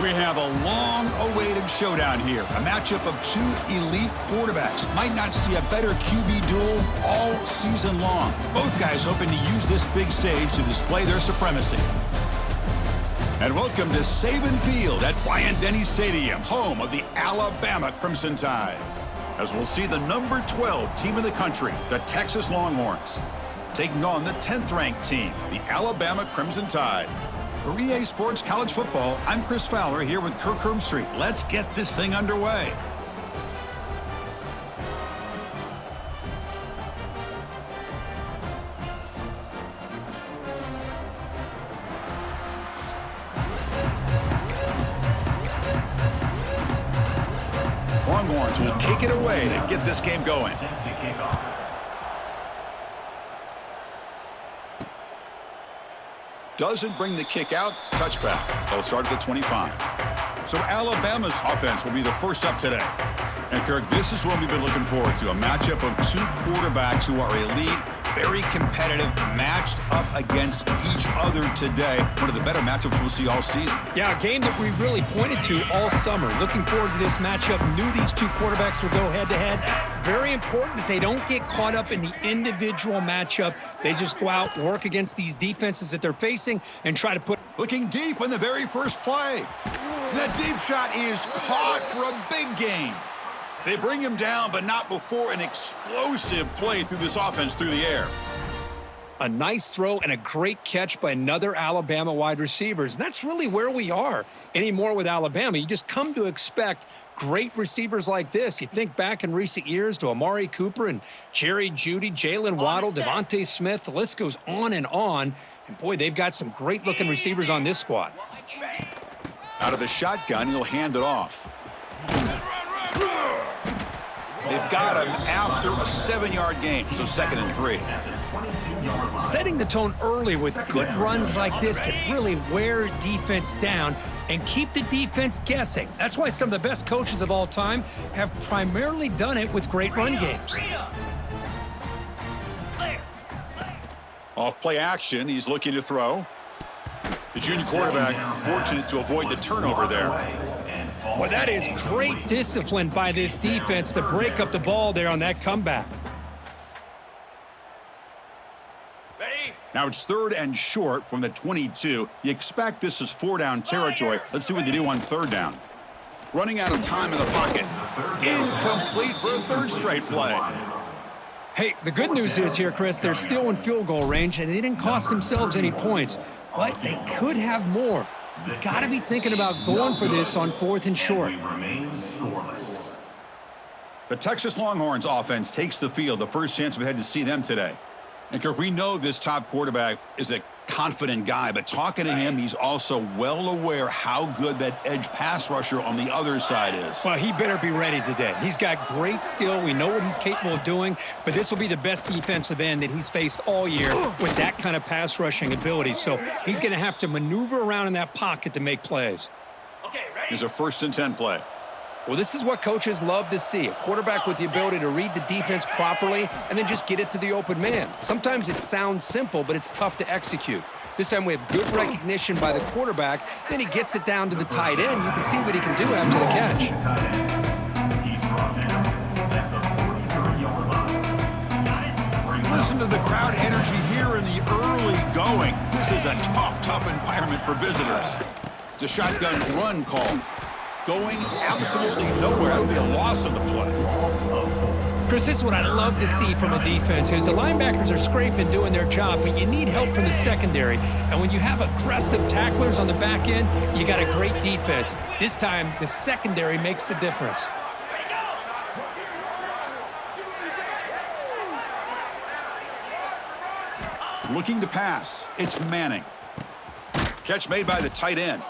We have a long-awaited showdown here. A matchup of two elite quarterbacks. Might not see a better QB duel all season long. Both guys hoping to use this big stage to display their supremacy. And welcome to Saban Field at Bryant-Denny Stadium, home of the Alabama Crimson Tide. As we'll see the number 12 team in the country, the Texas Longhorns, taking on the 10th-ranked team, the Alabama Crimson Tide. For EA Sports College Football, I'm Chris Fowler here with Kirk Herbstreit. Let's get this thing underway. Longhorns will kick it away to get this game going. Doesn't bring the kick out. Touchback. They'll start at the 25. So Alabama's offense will be the first up today. And Kirk, this is what we've been looking forward to. A matchup of two quarterbacks who are elite, very competitive, matched up against each other today. One of the better matchups we'll see all season. Yeah, a game that we really pointed to all summer. Looking forward to this matchup. Knew these two quarterbacks would go head-to-head. Very important that they don't get caught up in the individual matchup. They just go out, work against these defenses that they're facing, and try to put... Looking deep on the very first play. That deep shot is caught for a big gain. They bring him down, but not before an explosive play through this offense through the air. A nice throw and a great catch by another Alabama wide receivers. And that's really where we are anymore with Alabama. You just come to expect great receivers like this. You think back in recent years to Amari Cooper and Jerry Jeudy, Jalen Waddle, Devontae Smith. The list goes on and on. And, boy, they've got some great-looking receivers on this squad. Out of the shotgun, he'll hand it off. They've got him after a 7-yard gain, so 2nd and 3. Setting the tone early with good runs like this can really wear defense down and keep the defense guessing. That's why some of the best coaches of all time have primarily done it with great run games. Off play action, he's looking to throw. The junior quarterback fortunate to avoid the turnover there. Boy, that is great discipline by this defense to break up the ball there on that comeback. Now it's 3rd and short from the 22. You expect this is 4-down territory. Let's see what they do on 3rd down. Running out of time in the pocket. Incomplete for a 3rd straight play. Hey, the good news is here, Chris, they're still in field goal range, and they didn't cost themselves any points, but they could have more. You got to be thinking about going for this on 4th and short. The Texas Longhorns offense takes the field. The first chance we've had to see them today. And Kirk, we know this top quarterback is a confident guy, but talking to him, he's also well aware how good that edge pass rusher on the other side is. Well, he better be ready today. He's got great skill. We know what he's capable of doing, but this will be the best defensive end that he's faced all year with that kind of pass rushing ability. So he's going to have to maneuver around in that pocket to make plays. Here's a 1st and 10 play. Well, this is what coaches love to see, a quarterback with the ability to read the defense properly and then just get it to the open man. Sometimes it sounds simple, but it's tough to execute. This time we have good recognition by the quarterback, then he gets it down to the tight end. You can see what he can do after the catch. Listen to the crowd energy here in the early going. This is a tough environment for visitors. It's a shotgun run call. Going absolutely nowhere. That would be a loss of the play. Chris, this is what I love to see from a defense is the linebackers are scraping, doing their job, but you need help from the secondary. And when you have aggressive tacklers on the back end, you got a great defense. This time, the secondary makes the difference. Looking to pass. It's Manning. Catch made by the tight end.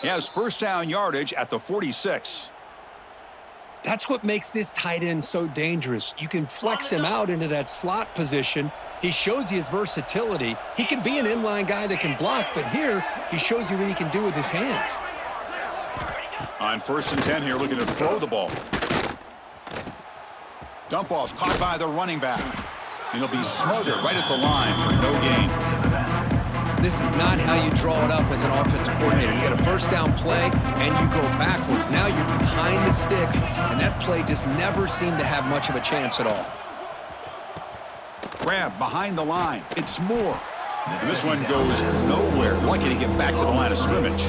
He has 1st down yardage at the 46. That's what makes this tight end so dangerous. You can flex him out into that slot position. He shows you his versatility. He can be an inline guy that can block, but here he shows you what he can do with his hands. On 1st and 10 here, looking to throw the ball. Dump off caught by the running back. And he'll be smothered right at the line for no gain. This is not how you draw it up as an offensive coordinator. You get a first down play, and you go backwards. Now you're behind the sticks, and that play just never seemed to have much of a chance at all. Grab behind the line. It's Moore. And this one goes nowhere. Lucky to get back to the line of scrimmage.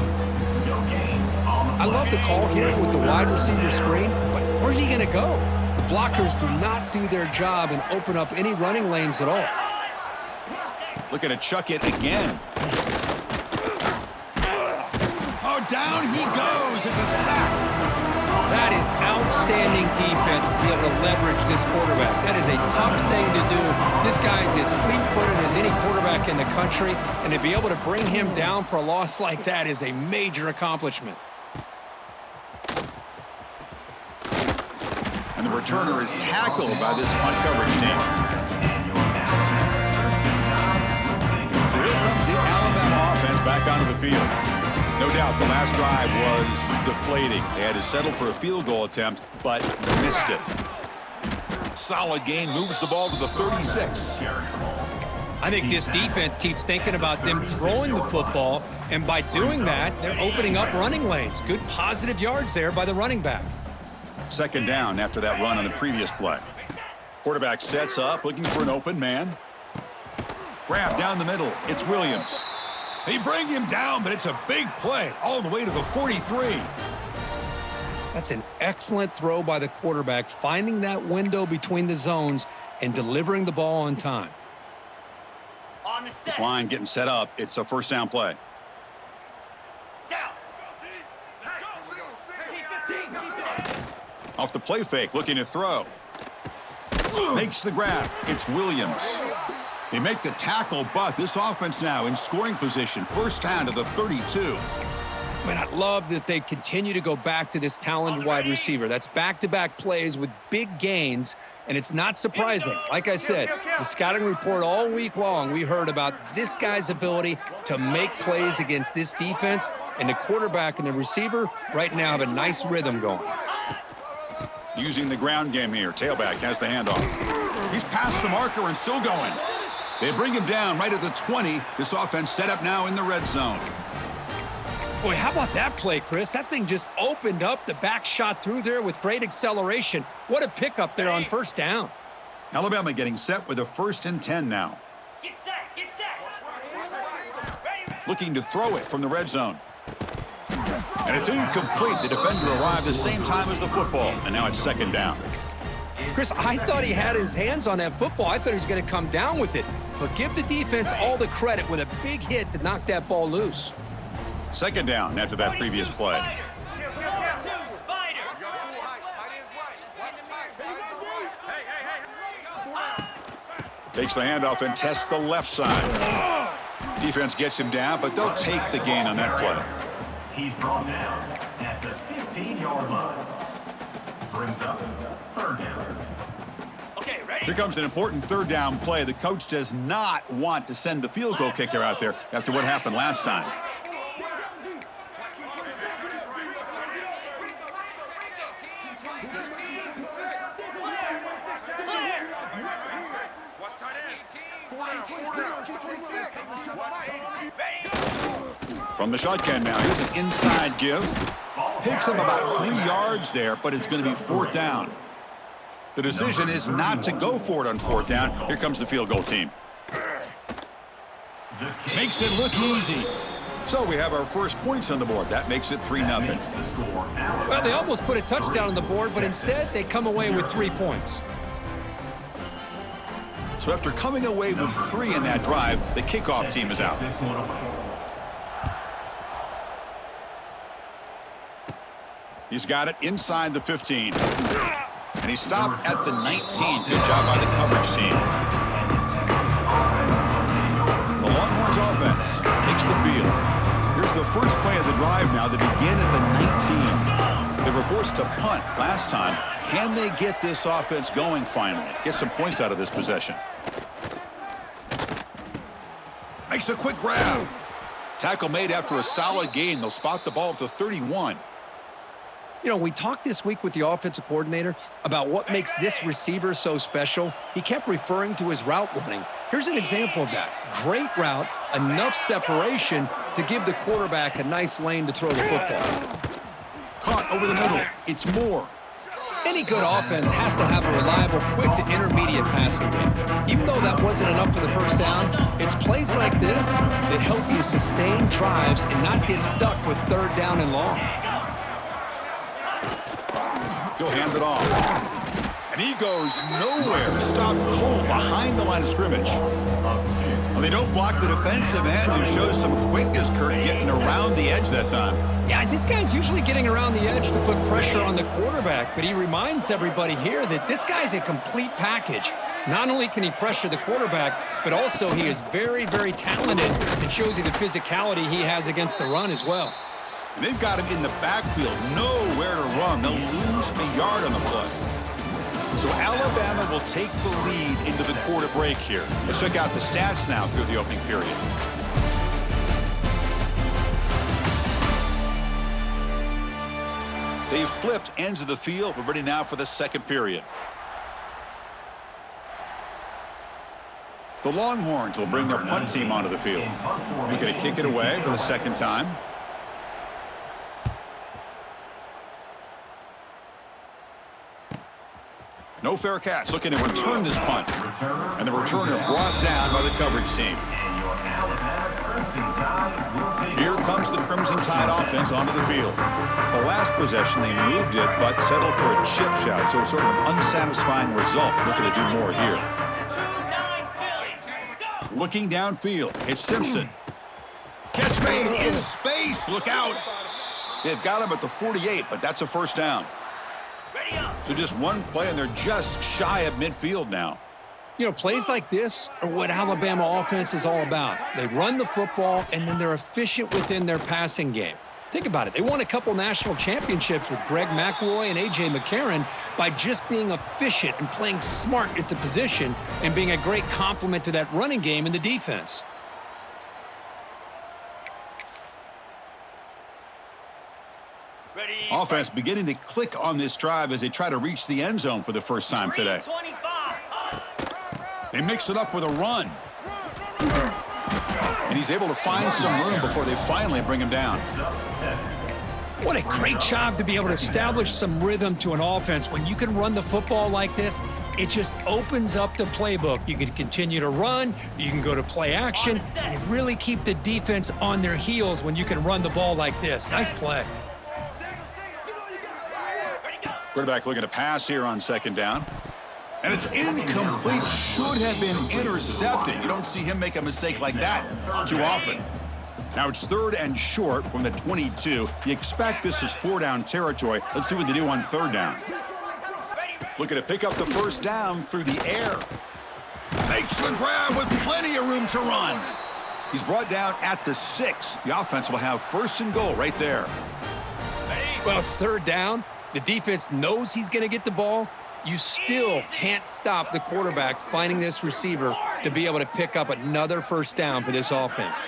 I love the call here with the wide receiver screen, but where's he going to go? The blockers do not do their job and open up any running lanes at all. Looking to chuck it again. Oh, down he goes. It's a sack. That is outstanding defense to be able to leverage this quarterback. That is a tough thing to do. This guy's as fleet-footed as any quarterback in the country, and to be able to bring him down for a loss like that is a major accomplishment. And the returner is tackled by this punt coverage team. So here comes the Alabama offense back onto the field. No doubt the last drive was deflating. They had to settle for a field goal attempt, but missed it. Solid gain, moves the ball to the 36. I think this defense keeps thinking about them throwing the football, and by doing that, they're opening up running lanes. Good positive yards there by the running back. Second down after that run on the previous play. Quarterback sets up, looking for an open man. Grab down the middle. It's Williams. They bring him down, but it's a big play all the way to the 43. That's an excellent throw by the quarterback, finding that window between the zones and delivering the ball on time. This line getting set up. It's a first down play. Off the play fake, looking to throw. Makes the grab. It's Williams. They make the tackle, but this offense now in scoring position. First down to the 32. Man, I love that they continue to go back to this talented wide receiver. That's back-to-back plays with big gains, and it's not surprising. Like I said, the scouting report all week long, we heard about this guy's ability to make plays against this defense, and the quarterback and the receiver right now have a nice rhythm going. Using the ground game here. Tailback has the handoff. He's past the marker and still going. They bring him down right at the 20. This offense set up now in the red zone. Boy, how about that play, Chris? That thing just opened up. The back shot through there with great acceleration. What a pickup there on first down. Alabama getting set with a 1st and 10 now. Get set, get set. Looking to throw it from the red zone. And it's incomplete. The defender arrived the same time as the football, and now it's second down. Chris, I thought he had his hands on that football. I thought he was going to come down with it. But give the defense all the credit with a big hit to knock that ball loose. Second down after that previous play. Takes the handoff and tests the left side. Defense gets him down, but they'll take the gain on that play. He's brought down at the 15-yard line. Brings up third down. Okay, ready? Here comes an important third down play. The coach does not want to send the field goal kicker out there after what happened last time. From the shotgun now, here's an inside give. Picks him about 3 yards there, but it's going to be fourth down. The decision is not to go for it on fourth down. Here comes the field goal team. Makes it look easy. So we have our first points on the board. That makes it 3-0. Well, they almost put a touchdown on the board, but instead they come away with 3 points. So after coming away with 3 in that drive, the kickoff team is out. He's got it inside the 15. And he stopped at the 19. Good job by the coverage team. The Longhorns offense takes the field. Here's the first play of the drive now. They begin at the 19. They were forced to punt last time. Can they get this offense going finally? Get some points out of this possession. Makes a quick grab. Tackle made after a solid gain. They'll spot the ball at the 31. You know, we talked this week with the offensive coordinator about what makes this receiver so special. He kept referring to his route running. Here's an example of that. Great route, enough separation to give the quarterback a nice lane to throw the football. Caught over the middle. It's Moore. Any good offense has to have a reliable, quick to intermediate passing game. Even though that wasn't enough for the first down, it's plays like this that help you sustain drives and not get stuck with third down and long. He'll hand it off. And he goes nowhere. Stopped cold behind the line of scrimmage. Well, they don't block the defensive end, who shows some quickness, Kurt, getting around the edge that time. Yeah, this guy's usually getting around the edge to put pressure on the quarterback, but he reminds everybody here that this guy's a complete package. Not only can he pressure the quarterback, but also he is very, very talented and shows you the physicality he has against the run as well. And they've got him in the backfield, nowhere to run. They'll lose a yard on the play. So Alabama will take the lead into the quarter break here. Let's check out the stats now through the opening period. They've flipped ends of the field. We're ready now for the second period. The Longhorns will bring their punt team onto the field. They're going to kick it away for the second time. No fair catch. Looking to return this punt. And the returner brought down by the coverage team. Here comes the Crimson Tide offense onto the field. The last possession, they moved it, but settled for a chip shot, so sort of an unsatisfying result. Looking to do more here. Looking downfield, it's Simpson. Catch made in space. Look out. They've got him at the 48, but that's a first down. So just one play, and they're just shy of midfield now. You know, plays like this are what Alabama offense is all about. They run the football, and then they're efficient within their passing game. Think about it. They won a couple national championships with Greg McElroy and A.J. McCarron by just being efficient and playing smart at the position and being a great complement to that running game in the defense. Offense beginning to click on this drive as they try to reach the end zone for the first time today. They mix it up with a run. And he's able to find some room before they finally bring him down. What a great job to be able to establish some rhythm to an offense. When you can run the football like this, it just opens up the playbook. You can continue to run, you can go to play action, and really keep the defense on their heels when you can run the ball like this. Nice play. Quarterback looking to pass here on second down. And it's incomplete. Should have been intercepted. You don't see him make a mistake like that too often. Now it's third and short from the 22. You expect this is four-down territory. Let's see what they do on third down. Looking to pick up the first down through the air. Makes the grab with plenty of room to run. He's brought down at the 6. The offense will have first and goal right there. Well, it's third down. The defense knows he's going to get the ball. You still can't stop the quarterback finding this receiver to be able to pick up another first down for this offense.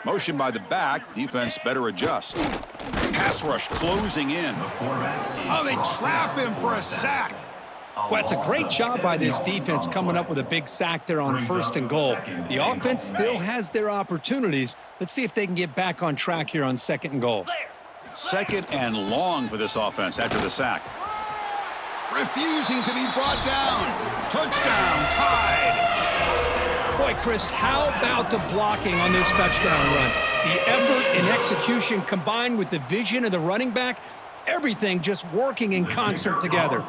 Motion by the back. Defense better adjust. Pass rush closing in. Oh, they trap him for a sack. Well, it's a great job by this defense coming up with a big sack there on first and goal. The offense still has their opportunities. Let's see if they can get back on track here on second and goal. Second and long for this offense after the sack. Refusing to be brought down. Touchdown, Tide. Boy, Chris, how about the blocking on this touchdown run? The effort and execution combined with the vision of the running back, everything just working in concert together.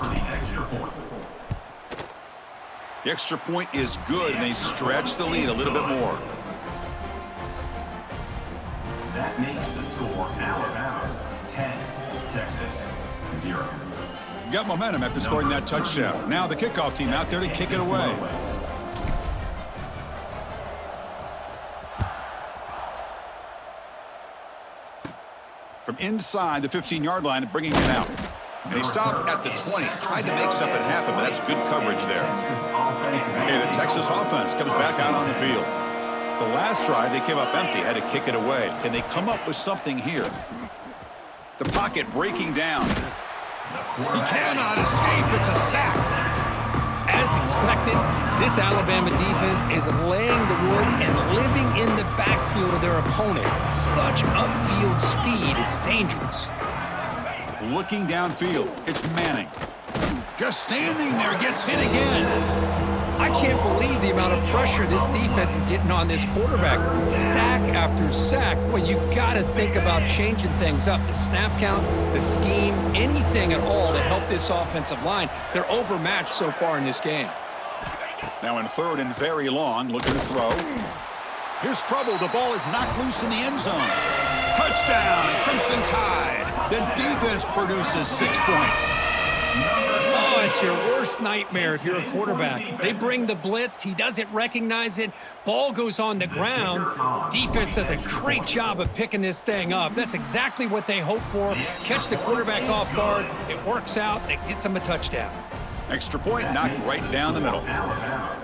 The extra point is good, and they stretch the lead a little bit more. That makes the score Alabama 10, Texas 0. Got momentum after scoring that touchdown. Now the kickoff team out there to kick it away. From inside the 15-yard line, bringing it out. And he stopped at the 20. Tried to make something happen, but that's good coverage there. Okay, the Texas offense comes back out on the field. The last drive, they came up empty, had to kick it away. Can they come up with something here? The pocket breaking down. He cannot escape. It's a sack. As expected, this Alabama defense is laying the wood and living in the backfield of their opponent. Such upfield speed, it's dangerous. Looking downfield, it's Manning. Just standing there, gets hit again. I can't believe the amount of pressure this defense is getting on this quarterback. Sack after sack. Well, you got to think about changing things up. The snap count, the scheme, anything at all to help this offensive line. They're overmatched so far in this game. Now in third and very long, looking to throw. Here's trouble. The ball is knocked loose in the end zone. Touchdown, Crimson Tide. The defense produces 6 points. Oh, it's your worst nightmare if you're a quarterback. They bring the blitz. He doesn't recognize it. Ball goes on the ground. Defense does a great job of picking this thing up. That's exactly what they hope for. Catch the quarterback off guard. It works out. It gets him a touchdown. Extra point knocked right down the middle.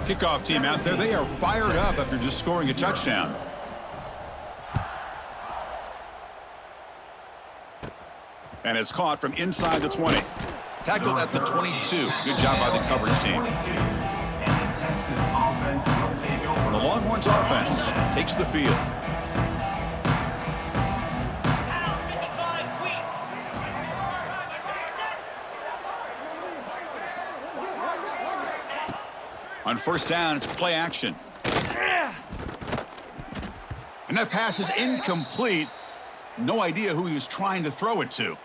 Kickoff team out there. They are fired up after just scoring a touchdown. And it's caught from inside the 20. Tackled at the 22. Good job by the coverage team. The Longhorns offense takes the field. On first down, it's play action. And that pass is incomplete. No idea who he was trying to throw it to.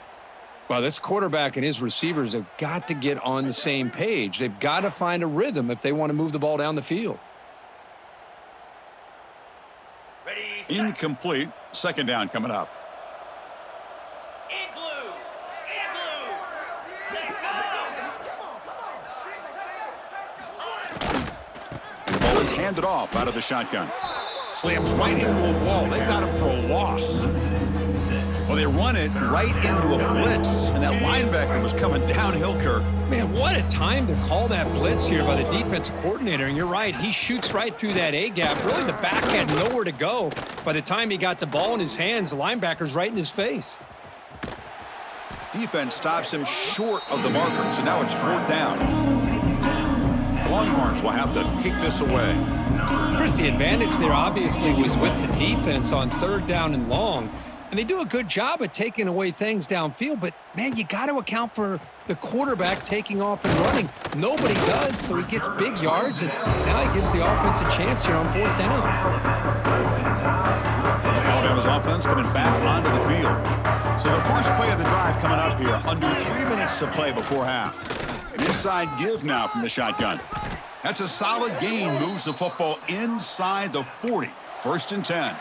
Well, this quarterback and his receivers have got to get on the same page. They've got to find a rhythm if they want to move the ball down the field. Ready, set. Incomplete. Second down coming up. Igloo. The ball is handed off out of the shotgun. Slams right into a wall. They've got him for a loss. Well, they run it right into a blitz, and that linebacker was coming downhill, Kirk. Man, what a time to call that blitz here by the defensive coordinator. And you're right, he shoots right through that A-gap. Really, the back had nowhere to go. By the time he got the ball in his hands, the linebacker's right in his face. Defense stops him short of the marker, so now it's fourth down. The Longhorns will have to kick this away. Chris, the advantage there obviously was with the defense on third down and long. And they do a good job of taking away things downfield, but, man, you got to account for the quarterback taking off and running. Nobody does, so he gets big yards, and now he gives the offense a chance here on fourth down. Alabama's offense coming back onto the field. So the first play of the drive coming up here, under 3 minutes to play before half. An inside give now from the shotgun. That's a solid gain, moves the football inside the 40. First and 10.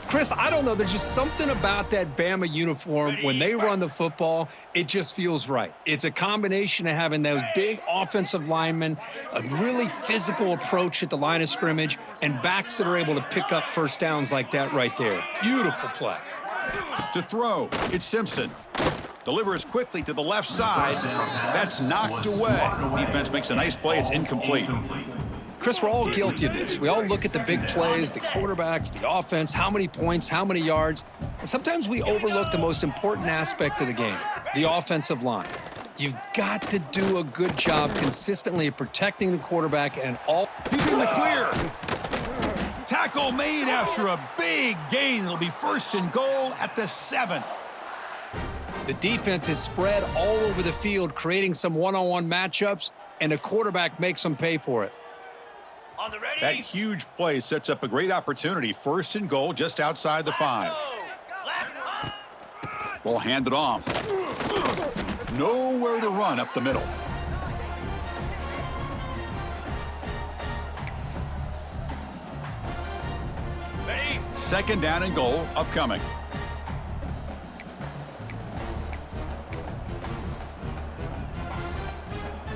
Chris, I don't know. There's just something about that Bama uniform. When they run the football, it just feels right. It's a combination of having those big offensive linemen, a really physical approach at the line of scrimmage, and backs that are able to pick up first downs like that right there. Beautiful play. To throw, it's Simpson. Delivers quickly to the left side. That's knocked away. Defense makes a nice play. It's incomplete. Chris, we're all guilty of this. We all look at the big plays, the quarterbacks, the offense, how many points, how many yards. And sometimes we overlook the most important aspect of the game, the offensive line. You've got to do a good job consistently protecting the quarterback and all. He's in the clear. Tackle made after a big gain. It'll be first and goal at the 7. The defense is spread all over the field, creating some one-on-one matchups, and the quarterback makes them pay for it. On the ready. That huge play sets up a great opportunity. First and goal just outside the 5. Ball handed off. Nowhere to run up the middle. Ready. Second down and goal upcoming.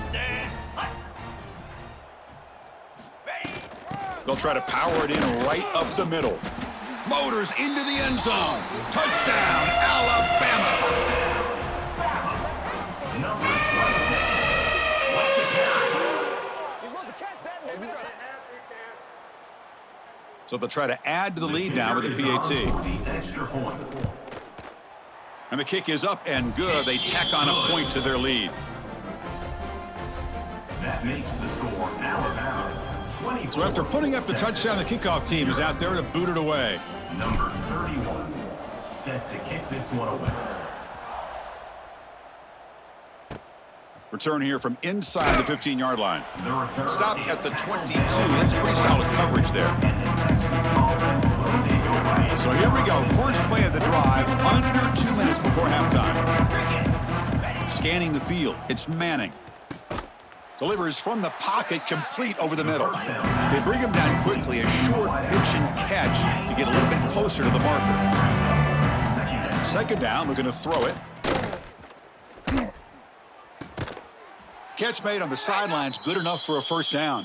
Stand. Hut. Ready. They'll try to power it in right up the middle. Motors into the end zone. Touchdown, Alabama. So they'll try to add to the lead now with a PAT. And the kick is up and good. They tack on a point to their lead. makes the score Alabama 24. So after putting up the touchdown, the kickoff team is out there to boot it away. Number 31, set to kick this one away. Return here from inside the 15-yard line. The return Stop at the 22. That's pretty solid coverage there. So here we go. First play of the drive, under 2 minutes before halftime. Scanning the field. It's Manning. Delivers from the pocket, complete over the middle. They bring him down quickly, a short pitch and catch to get a little bit closer to the marker. Second down, we're going to throw it. Catch made on the sidelines, good enough for a first down.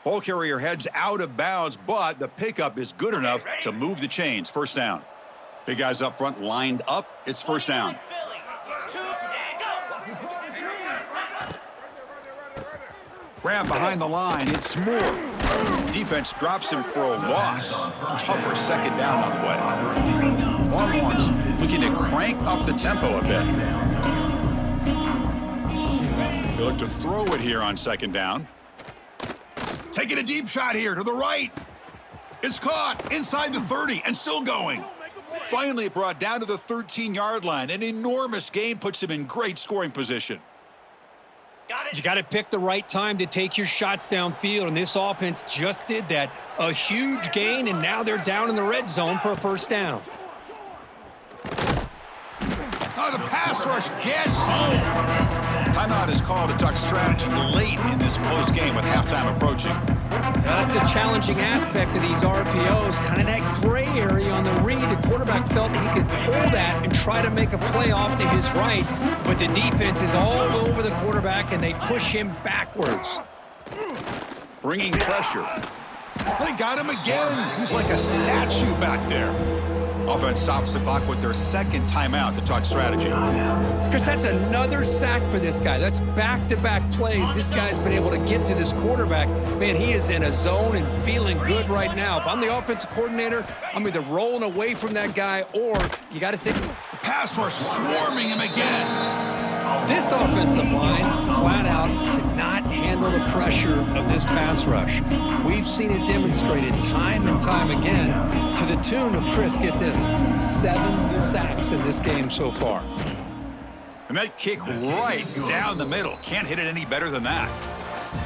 Ball carrier heads out of bounds, but the pickup is good enough to move the chains. First down. Big guys up front lined up. It's first down. Grab behind the line. It's Moore. Defense drops him for a loss. Tougher second down on the way. Longhorns looking to crank up the tempo a bit. They look to throw it here on second down. Taking a deep shot here to the right. It's caught inside the 30 and still going. Finally brought down to the 13-yard line. An enormous gain puts him in great scoring position. You got to pick the right time to take your shots downfield, and this offense just did that. A huge gain, and now they're down in the red zone for a first down. Oh, the pass rush gets home. Timeout is called to talk strategy late in this close game with halftime approaching. Now, that's the challenging aspect of these RPOs, kind of that gray area on the read. The quarterback felt he could pull that and try to make a play off to his right, but the defense is all over the quarterback, and they push him backwards. Bringing pressure. They got him again. He's like a statue back there. Offense stops the clock with their second timeout to talk strategy. Because that's another sack for this guy. That's back-to-back plays. This guy's been able to get to this quarterback. Man, he is in a zone and feeling good right now. If I'm the offensive coordinator, I'm either rolling away from that guy or you got to think. Pass rush swarming him again. This offensive line, flat out, cannot handle the pressure of this pass rush. We've seen it demonstrated time and time again to the tune of, Chris, get this, 7 sacks in this game so far. And that kick right down the middle. Can't hit it any better than that.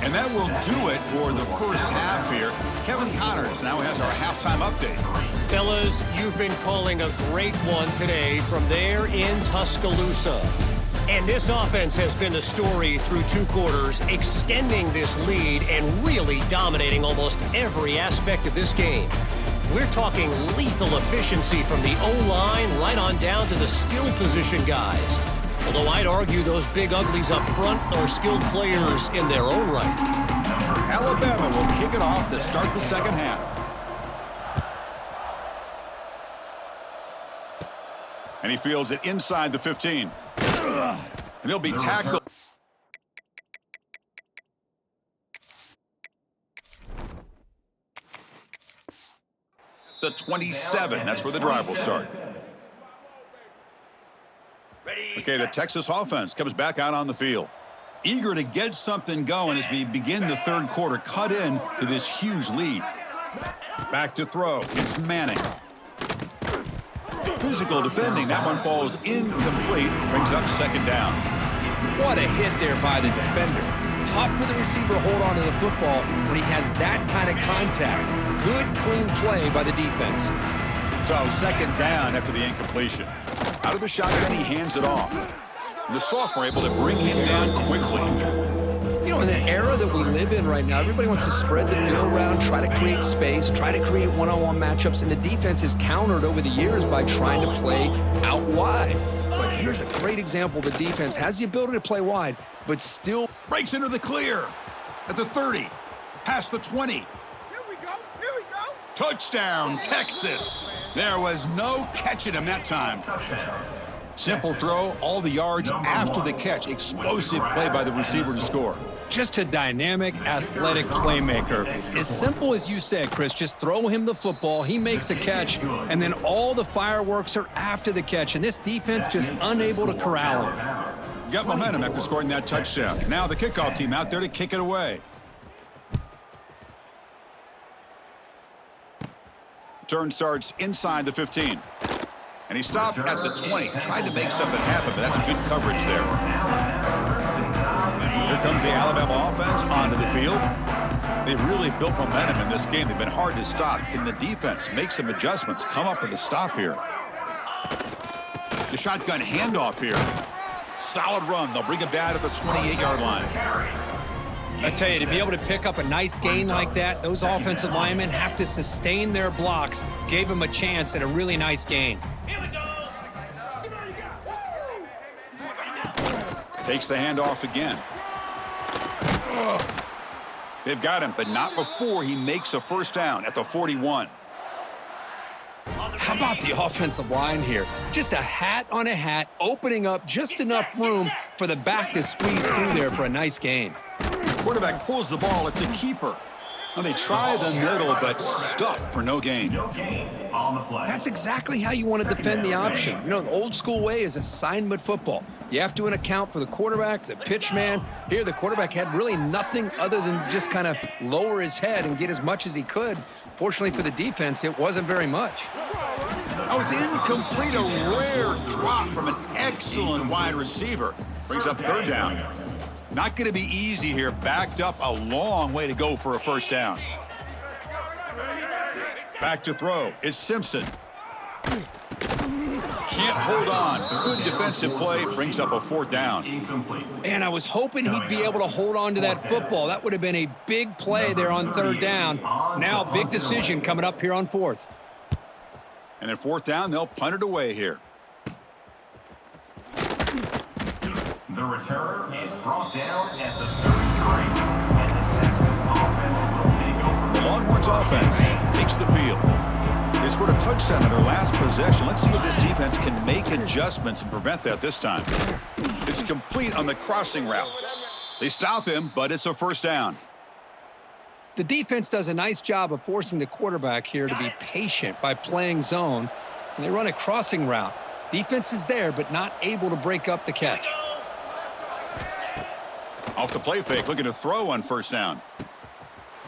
And that will do it for the first half here. Kevin Connors now has our halftime update. Fellas, you've been calling a great one today from there in Tuscaloosa. And this offense has been the story through 2 quarters, extending this lead and really dominating almost every aspect of this game. We're talking lethal efficiency from the O-line right on down to the skill position guys. Although I'd argue those big uglies up front are skilled players in their own right. Alabama will kick it off to start the second half. And he fields it inside the 15. And he'll be tackled. The 27. That's where the drive will start. Okay, the Texas offense comes back out on the field. Eager to get something going as we begin the third quarter. Cut in to this huge lead. Back to throw. It's Manning. Physical defending. That one falls incomplete. Brings up second down. What a hit there by the defender. Tough for the receiver to hold on to the football when he has that kind of contact. Good, clean play by the defense. So second down after the incompletion. Out of the shotgun, he hands it off. And the sophomore able to bring him down quickly. You know, in the era that we live in right now, everybody wants to spread the field around, try to create space, try to create one-on-one matchups, and the defense is countered over the years by trying to play out wide. But here's a great example. The defense has the ability to play wide, but still breaks into the clear at the 30, past the 20. Here we go. Touchdown, Texas. There was no catching him that time. Simple throw, all the yards after the catch. Explosive play by the receiver to score. just a dynamic, athletic playmaker. As simple as you said, Chris, just throw him the football, he makes a catch, and then all the fireworks are after the catch, and this defense just unable to corral him. Got momentum after scoring that touchdown. Now the kickoff team out there to kick it away. Turn starts inside the 15. And he stopped at the 20. Tried to make something happen, but that's good coverage there. Here comes the Alabama offense onto the field. They've really built momentum in this game. They've been hard to stop. Can the defense make some adjustments, come up with a stop here? The shotgun handoff here. Solid run. They'll bring it back at the 28-yard line. I tell you, to be able to pick up a nice gain like that, those offensive linemen have to sustain their blocks. Gave them a chance at a really nice gain. Here we go. Takes the handoff again. They've got him, but not before he makes a first down at the 41. How about the offensive line here? Just a hat on a hat, opening up just enough room for the back to squeeze through there for a nice gain. Quarterback pulls the ball. It's a keeper. Now they try the middle, but stuffed for no gain. No gain on the play. That's exactly how you want to defend the option. You know, the old school way is assignment football. You have to account for the quarterback, the pitch man. Here, the quarterback had really nothing other than just kind of lower his head and get as much as he could. Fortunately for the defense, it wasn't very much. Oh, it's incomplete. A rare drop from an excellent wide receiver. Brings up third down. Not going to be easy here. Backed up a long way to go for a first down. Back to throw. It's Simpson. Can't hold on. Good defensive play. Brings up a fourth down. And I was hoping he'd be able to hold on to that football. That would have been a big play there on third down. Now, big decision coming up here on fourth. And at fourth down, they'll punt it away here. The return is brought down at the 33, and the Texas offense will take over. The Longhorns offense takes the field. They scored a touchdown in their last possession. Let's see if this defense can make adjustments and prevent that this time. It's complete on the crossing route. They stop him, but it's a first down. The defense does a nice job of forcing the quarterback here to be patient by playing zone. And they run a crossing route. Defense is there, but not able to break up the catch. Off the play fake, looking to throw on first down.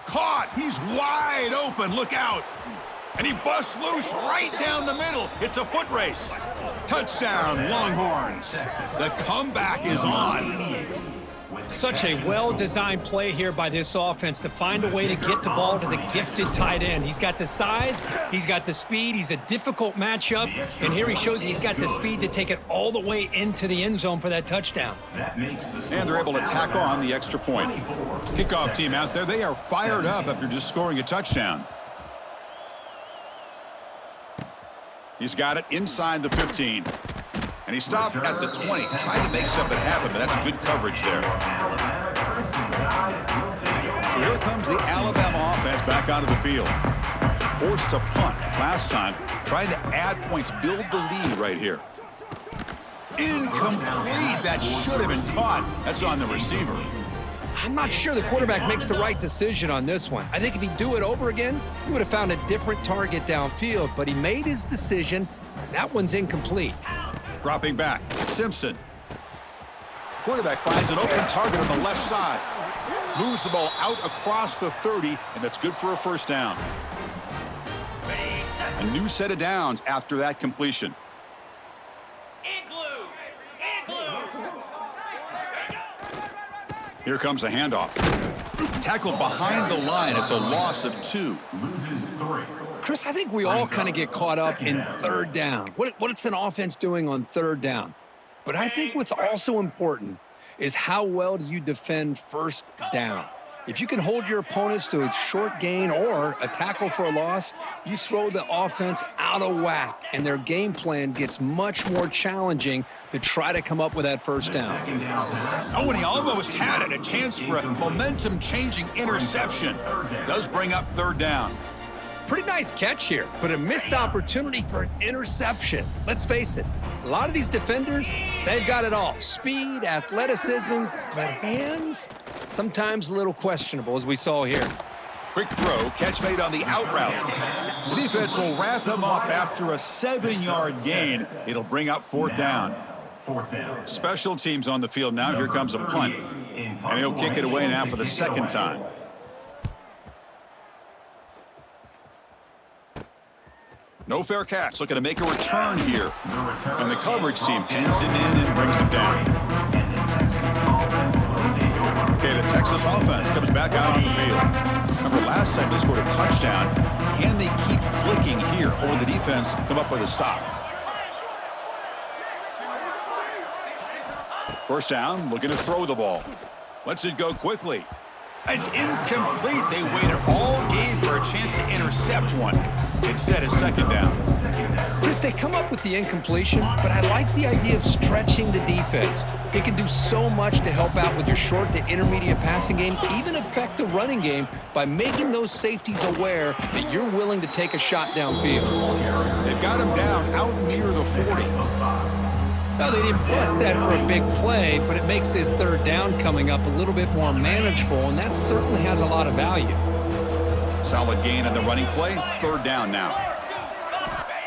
Caught! He's wide open. Look out! And he busts loose right down the middle. It's a foot race. Touchdown, Longhorns. The comeback is on. Such a well-designed play here by this offense to find a way to get the ball to the gifted tight end. He's got the size, he's got the speed, he's a difficult matchup, and here he shows he's got the speed to take it all the way into the end zone for that touchdown. And they're able to tack on the extra point. Kickoff team out there, they are fired up after just scoring a touchdown. He's got it inside the 15. And he stopped at the 20, trying to make something happen, but that's good coverage there. So here comes the Alabama offense back onto the field. Forced to punt last time, trying to add points, build the lead right here. Incomplete. That should have been caught. That's on the receiver. I'm not sure the quarterback makes the right decision on this one. I think if he'd do it over again, he would have found a different target downfield, but he made his decision, and that one's incomplete. Dropping back, Simpson. Quarterback finds an open target on the left side. Moves the ball out across the 30, and that's good for a first down. A new set of downs after that completion. Here comes a handoff. Tackled behind the line. It's a loss of 2. Chris, I think we all kind of get caught up in third down. What's an offense doing on third down? But I think what's also important is how well do you defend first down. If you can hold your opponents to a short gain or a tackle for a loss, you throw the offense out of whack, and their game plan gets much more challenging to try to come up with that first down. Oh, and he almost had it. A chance for a momentum-changing interception. Does bring up third down. Pretty nice catch here, but a missed opportunity for an interception. Let's face it, a lot of these defenders, they've got it all. Speed, athleticism, but hands, sometimes a little questionable, as we saw here. Quick throw, catch made on the out route. The defense will wrap him up after a 7-yard gain. It'll bring up fourth down. 4th down. Special teams on the field now. Here comes a punt. And he'll kick it away now for the second time. No fair catch. Looking to make a return here. And the coverage team pins it in and brings him down. Okay, the Texas offense comes back out on the field. Remember last time they scored a touchdown. Can they keep clicking here, or will the defense come up with a stop? First down, looking to throw the ball. Lets it go quickly. It's incomplete. They waited all game for a chance to intercept one. Instead, it's second down. Chris, they come up with the incompletion, but I like the idea of stretching the defense. It can do so much to help out with your short to intermediate passing game, even affect the running game by making those safeties aware that you're willing to take a shot downfield. They've got him down out near the 40. Now, they didn't bust that for a big play, but it makes this third down coming up a little bit more manageable, and that certainly has a lot of value. Solid gain on the running play. Third down now.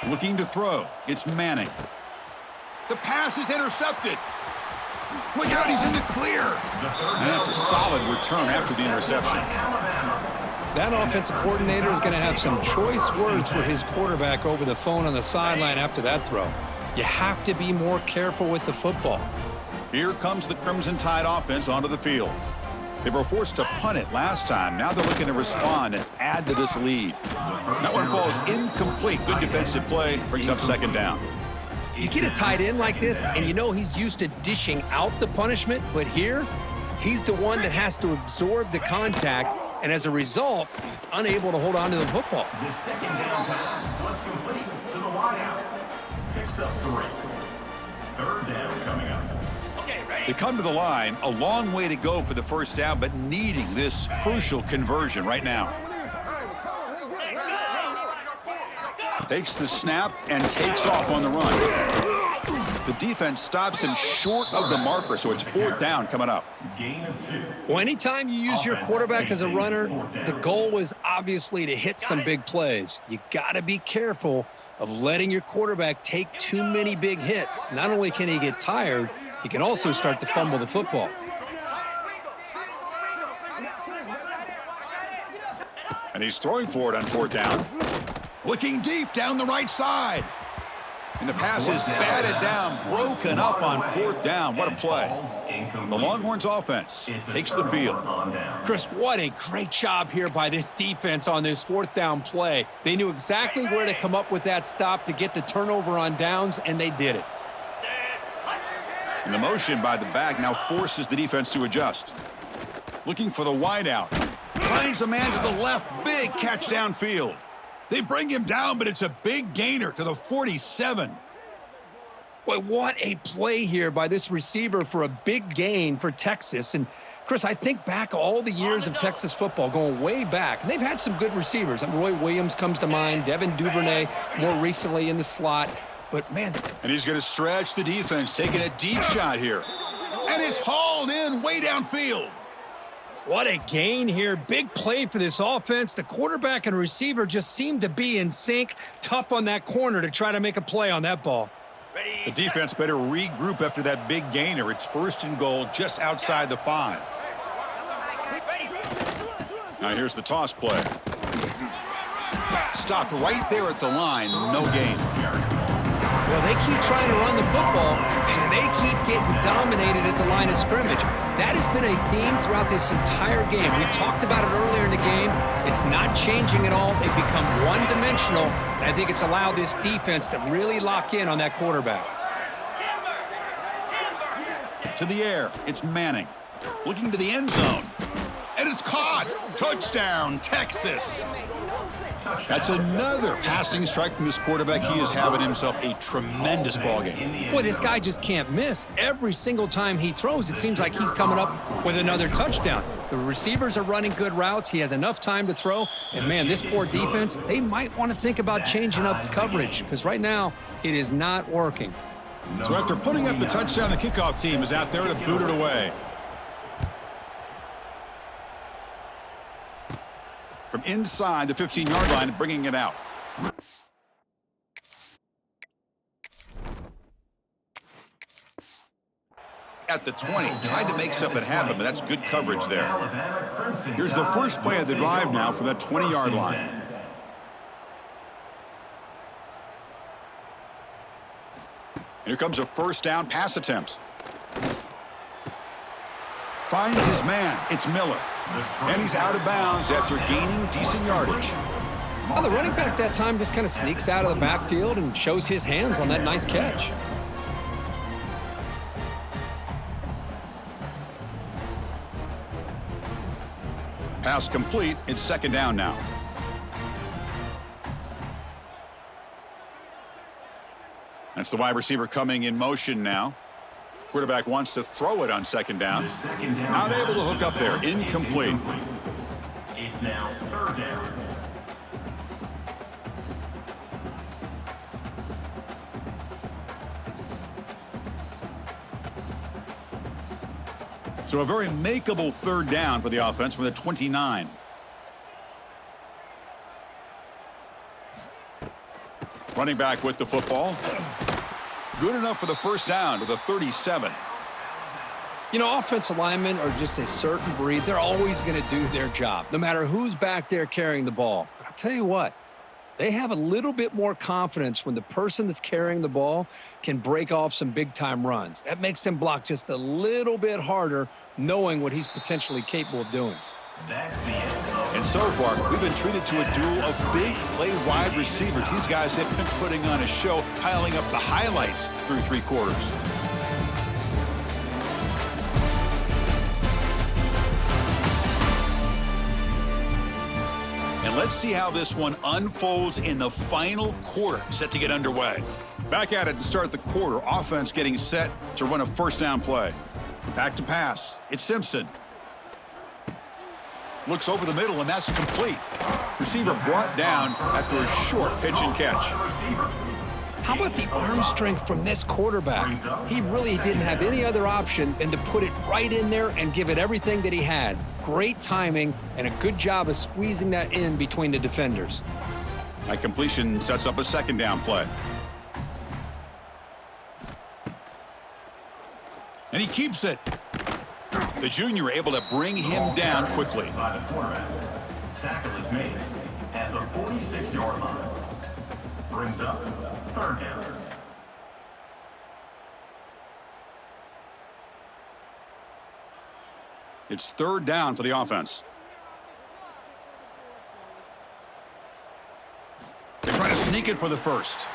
Looking to throw. It's Manning. The pass is intercepted. Look out, he's in the clear. And that's a solid return after the interception. That offensive coordinator is going to have some choice words for his quarterback over the phone on the sideline after that throw. You have to be more careful with the football. Here comes the Crimson Tide offense onto the field. They were forced to punt it last time. Now they're looking to respond and add to this lead. That one falls incomplete. Good defensive play. Brings up second down. You get a tight end like this, and you know he's used to dishing out the punishment, but here, he's the one that has to absorb the contact, and as a result, he's unable to hold on to the football. The second down pass was complete to the wideout. Picks up 3. Third down coming up. Okay, ready? They come to the line. A long way to go for the first down, but needing this crucial conversion right now. Takes the snap and takes off on the run. The defense stops him short of the marker, so it's fourth down coming up. Gain of 2. Well, anytime you use your quarterback as a runner, the goal is obviously to hit some big plays. You got to be careful of letting your quarterback take too many big hits. Not only can he get tired, he can also start to fumble the football. And he's throwing for it on fourth down. Looking deep down the right side. And the pass is batted down, broken up on fourth down. What a play. The Longhorns offense takes the field. Chris, what a great job here by this defense on this fourth down play. They knew exactly where to come up with that stop to get the turnover on downs, and they did it. And the motion by the back now forces the defense to adjust. Looking for the wideout. Finds a man to the left. Big catch downfield. They bring him down, but it's a big gainer to the 47. Boy, what a play here by this receiver for a big gain for Texas. And, Chris, I think back all the years of Texas football, going way back, and they've had some good receivers. Roy Williams comes to mind, Devin Duvernay more recently in the slot. But, man. And he's going to stretch the defense, taking a deep shot here. And it's hauled in way downfield. What a gain here. Big play for this offense. The quarterback and receiver just seem to be in sync. Tough on that corner to try to make a play on that ball. The defense better regroup after that big gainer. It's first and goal just outside the 5. Now here's the toss play. Stopped right there at the line. No gain. Well, they keep trying to run the football, and they keep getting dominated at the line of scrimmage. That has been a theme throughout this entire game. We've talked about it earlier in the game. It's not changing at all. They've become one-dimensional, and I think it's allowed this defense to really lock in on that quarterback. To the air, it's Manning. Looking to the end zone. And it's caught. Touchdown, Texas. That's another passing strike from this quarterback. He is having himself a tremendous ball game. Boy, this guy just can't miss. Every single time he throws, it seems like he's coming up with another touchdown. The receivers are running good routes. He has enough time to throw. And, man, this poor defense, they might want to think about changing up coverage because right now it is not working. So after putting up the touchdown, the kickoff team is out there to boot it away. From inside the 15-yard line, bringing it out. at the 20. Tried to make something happen, but that's good coverage there. Here's the first play of the drive now from that 20-yard line. Here comes a first down pass attempt. Finds his man. It's Miller. And he's out of bounds after gaining decent yardage. Well, the running back that time just kind of sneaks out of the backfield and shows his hands on that nice catch. Pass complete. It's second down now. That's the wide receiver coming in motion now. Quarterback wants to throw it on second down. Not able to hook up there. Incomplete. It's now third down. So a very makeable third down for the offense from the 29. Running back with the football. Good enough for the first down to the 37. You know, offensive linemen are just a certain breed. They're always going to do their job, no matter who's back there carrying the ball. But I'll tell you what, they have a little bit more confidence when the person that's carrying the ball can break off some big-time runs. That makes them block just a little bit harder, knowing what he's potentially capable of doing. That's the end. And so far, we've been treated to a duel of big play wide receivers. These guys have been putting on a show, piling up the highlights through three quarters. And let's see how this one unfolds in the final quarter, set to get underway. Back at it to start the quarter. Offense getting set to run a first down play. Back to pass. It's Simpson. Looks over the middle, and that's complete. Receiver brought down after a short pitch and catch. How about the arm strength from this quarterback? He really didn't have any other option than to put it right in there and give it everything that he had. Great timing and a good job of squeezing that in between the defenders. That completion sets up a second down play. And he keeps it. The junior able to bring him down quickly. By the quarterback. Tackle is made at the 46-yard line. Brings up third down. It's third down for the offense. They're trying to sneak it for the first.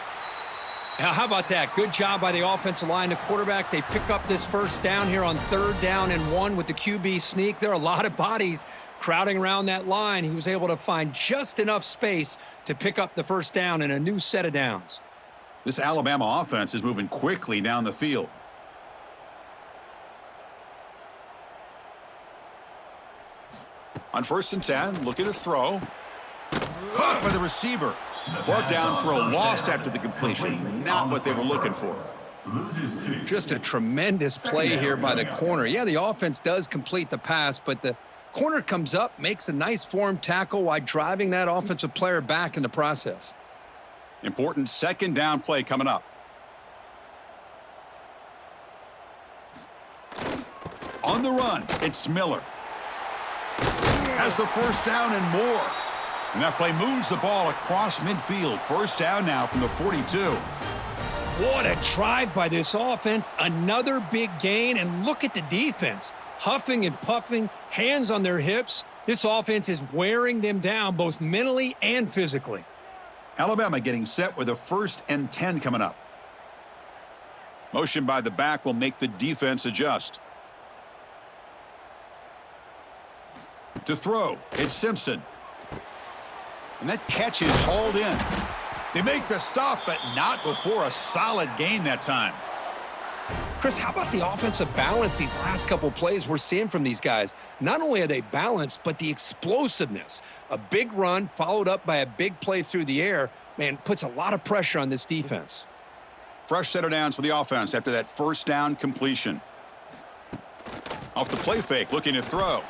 Now, how about that? Good job by the offensive line. The quarterback, they pick up this first down here on third down and 1 with the QB sneak. There are a lot of bodies crowding around that line. He was able to find just enough space to pick up the first down and a new set of downs. This Alabama offense is moving quickly down the field. On first and 10, looking to throw. Caught by the receiver. Brought down for a loss after the completion. Not what they were looking for. Just a tremendous play here by the corner. Yeah, the offense does complete the pass, but the corner comes up, makes a nice form tackle while driving that offensive player back in the process. Important second down play coming up. On the run, it's Miller. Has the first down and more. And that play moves the ball across midfield. First down now from the 42. What a drive by this offense. Another big gain, and look at the defense. Huffing and puffing, hands on their hips. This offense is wearing them down both mentally and physically. Alabama getting set with a first and 10 coming up. Motion by the back will make the defense adjust. To throw, it's Simpson. And that catch is hauled in. They make the stop, but not before a solid gain that time. Chris, how about the offensive balance these last couple plays we're seeing from these guys? Not only are they balanced, but the explosiveness. A big run followed up by a big play through the air, man, puts a lot of pressure on this defense. Fresh set of downs for the offense after that first down completion. Off the play fake, looking to throw.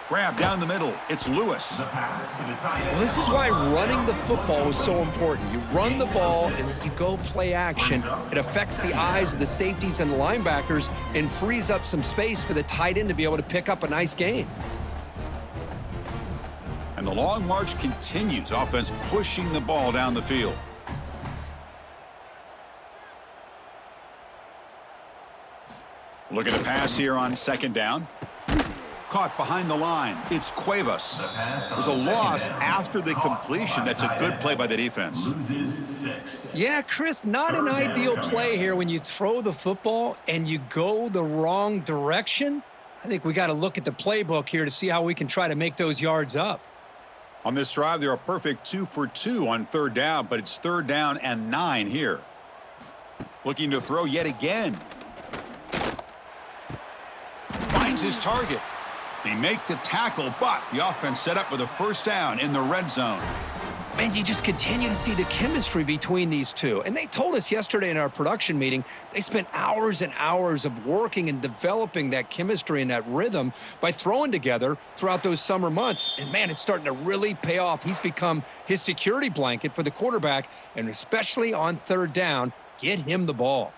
Grab down the middle. It's Lewis. The pass to the tight end. Well, this is why running the football is so important. You run the ball, and then you go play action. It affects the eyes of the safeties and the linebackers and frees up some space for the tight end to be able to pick up a nice gain. And the long march continues. Offense pushing the ball down the field. Look at the pass here on second down. Caught behind the line. It's Cuevas. There's a loss after the completion. That's a good play by the defense. Loses 6. Yeah, Chris, not an ideal play here when you throw the football and you go the wrong direction. I think we got to look at the playbook here to see how we can try to make those yards up. On this drive, they're a perfect 2 for 2 on third down, but it's third down and 9 here. Looking to throw yet again. Finds his target. They make the tackle, but the offense set up with a first down in the red zone. Man, you just continue to see the chemistry between these two. And they told us yesterday in our production meeting, they spent hours and hours of working and developing that chemistry and that rhythm by throwing together throughout those summer months. And, man, it's starting to really pay off. He's become his security blanket for the quarterback, and especially on third down, get him the ball.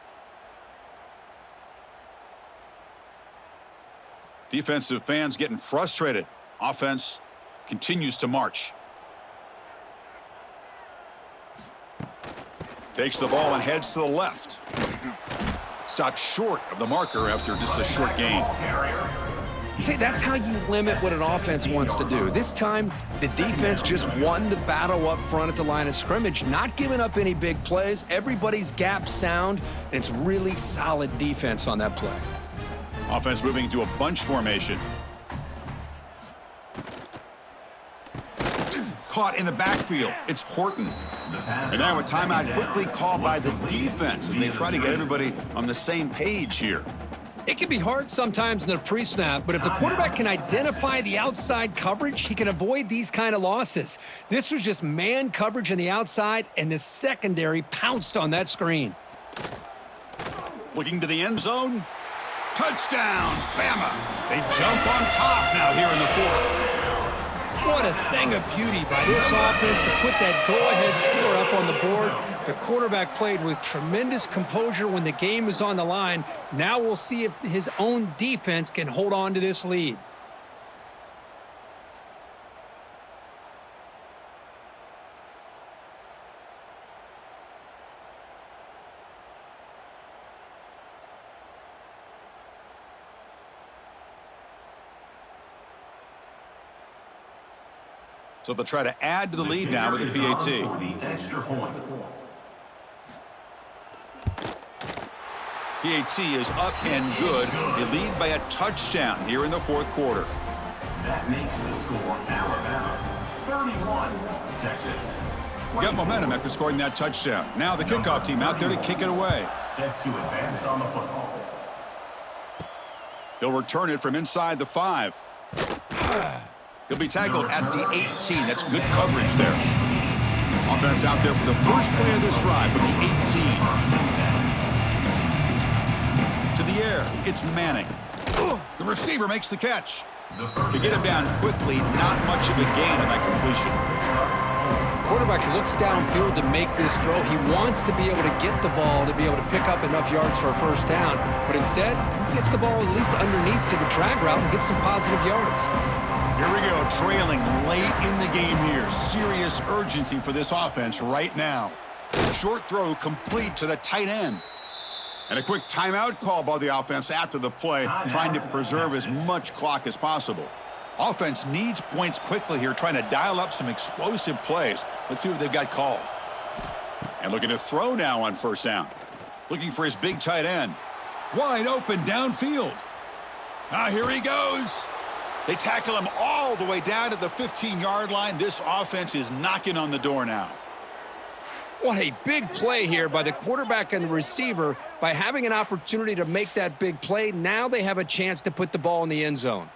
Defensive fans getting frustrated. Offense continues to march. Takes the ball and heads to the left. Stops short of the marker after just a short gain. See, that's how you limit what an offense wants to do. This time, the defense just won the battle up front at the line of scrimmage, not giving up any big plays. Everybody's gap sound, and it's really solid defense on that play. Offense moving to a bunch formation. Caught in the backfield. It's Horton. And now a timeout quickly called by the defense as they try to get everybody on the same page here. It can be hard sometimes in the pre-snap, but if the quarterback can identify the outside coverage, he can avoid these kind of losses. This was just man coverage on the outside, and the secondary pounced on that screen. Looking to the end zone. Touchdown, Bama. They jump on top now here in the fourth. What a thing of beauty by this offense to put that go-ahead score up on the board. The quarterback played with tremendous composure when the game was on the line. Now we'll see if his own defense can hold on to this lead. So they'll try to add to the lead now with a PAT. The extra point. PAT is up and good. They lead by a touchdown here in the fourth quarter. That makes the score Alabama 31, Texas. Got momentum after scoring that touchdown. Now the kickoff team out there to kick it away. Set to advance on the football. He'll return it from inside the 5. He'll be tackled at the 18. That's good coverage there. Offense out there for the first play of this drive from the 18. To the air, it's Manning. The receiver makes the catch. To get him down quickly, not much of a gain on that completion. Quarterback looks downfield to make this throw. He wants to be able to get the ball to be able to pick up enough yards for a first down, but instead, he gets the ball at least underneath to the drag route and gets some positive yards. Here we go, trailing late in the game here. Serious urgency for this offense right now. Short throw complete to the tight end. And a quick timeout call by the offense after the play, trying to preserve as much clock as possible. Offense needs points quickly here, trying to dial up some explosive plays. Let's see what they've got called. And looking to throw now on first down. Looking for his big tight end. Wide open downfield. Here he goes. They tackle him all the way down to the 15-yard line. This offense is knocking on the door now. What a big play here by the quarterback and the receiver. By having an opportunity to make that big play, now they have a chance to put the ball in the end zone.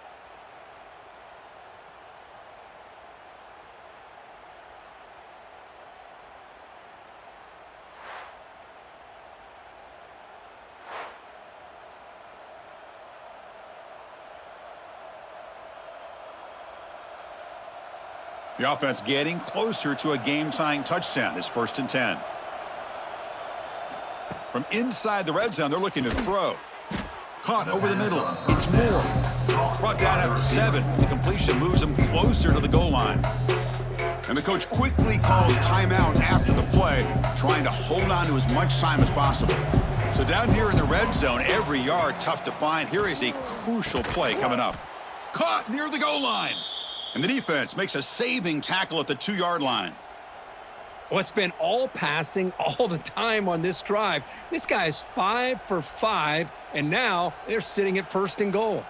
The offense getting closer to a game-tying touchdown. It's 1st and 10. From inside the red zone, they're looking to throw. Caught over the middle. It's Moore. Brought down at the 7. The completion moves him closer to the goal line. And the coach quickly calls timeout after the play, trying to hold on to as much time as possible. So down here in the red zone, every yard tough to find. Here is a crucial play coming up. Caught near the goal line. And the defense makes a saving tackle at the 2-yard line. Well, it's been all passing all the time on this drive. This guy is 5 for 5, and now they're sitting at 1st and goal.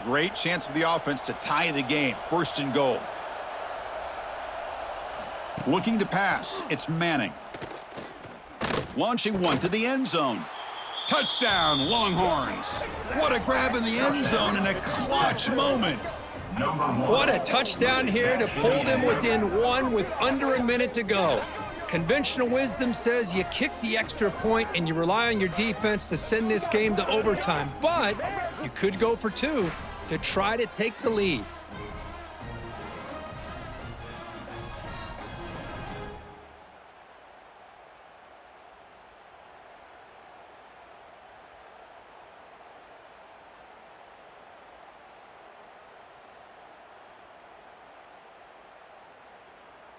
Great chance for the offense to tie the game. 1st and goal. Looking to pass. It's Manning. Launching one to the end zone. Touchdown, Longhorns. What a grab in the end zone in a clutch moment. What a touchdown here to pull them within 1 with under a minute to go. Conventional wisdom says you kick the extra point and you rely on your defense to send this game to overtime. But you could go for 2 to try to take the lead.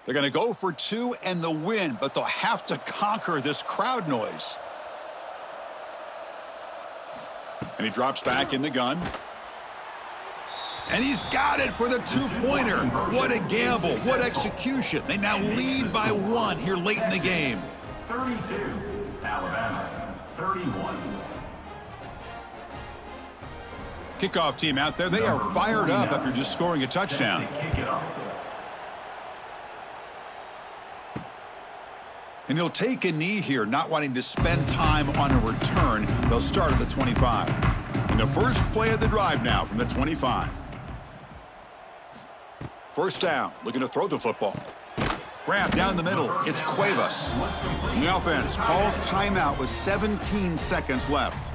They're going to go for 2 and the win, but they'll have to conquer this crowd noise. And he drops back in the gun. And he's got it for the 2-pointer. What a gamble. What execution. They now lead by 1 here late in the game. 32, Alabama, 31. Kickoff team out there. They are fired up after just scoring a touchdown. And he'll take a knee here, not wanting to spend time on a return. They'll start at the 25. And the first play of the drive now from the 25. 1st down, looking to throw the football. Grab down the middle. It's Cuevas. And the offense calls timeout with 17 seconds left.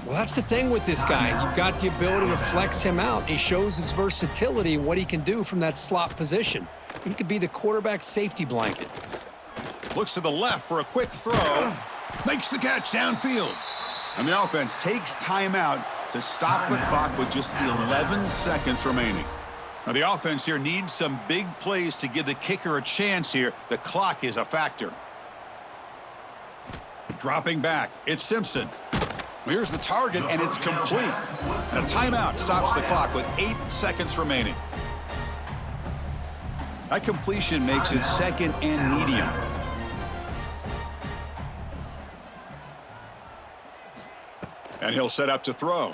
Well, that's the thing with this guy. You've got the ability to flex him out. He shows his versatility and what he can do from that slot position. He could be the quarterback safety blanket. Looks to the left for a quick throw. Makes the catch downfield. And the offense takes timeout to stop the clock with just 11 seconds remaining. Now the offense here needs some big plays to give the kicker a chance here. The clock is a factor. Dropping back, it's Simpson. Here's the target, and it's complete. And a timeout stops the clock with 8 seconds remaining. That completion makes it 2nd and medium. And he'll set up to throw.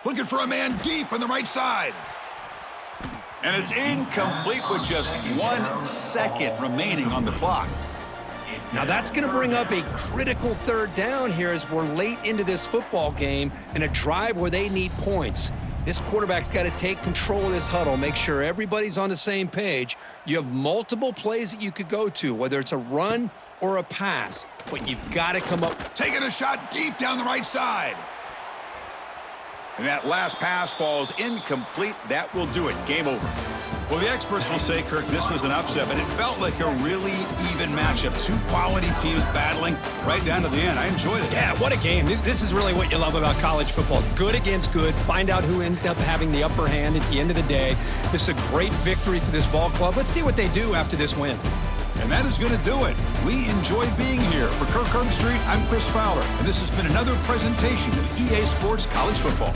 Looking for a man deep on the right side. And it's incomplete with just 1 second remaining on the clock. Now that's going to bring up a critical 3rd down here as we're late into this football game and a drive where they need points. This quarterback's got to take control of this huddle, make sure everybody's on the same page. You have multiple plays that you could go to, whether it's a run or a pass, but you've got to come up. Taking a shot deep down the right side. And that last pass falls incomplete. That will do it. Game over. Well, the experts will say, Kirk, this was an upset, but it felt like a really even matchup. 2 quality teams battling right down to the end. I enjoyed it. Yeah, what a game. This is really what you love about college football. Good against good. Find out who ends up having the upper hand at the end of the day. This is a great victory for this ball club. Let's see what they do after this win. And that is going to do it. We enjoyed being here. For Kirk Herbstreit, I'm Chris Fowler, and this has been another presentation of EA Sports College Football.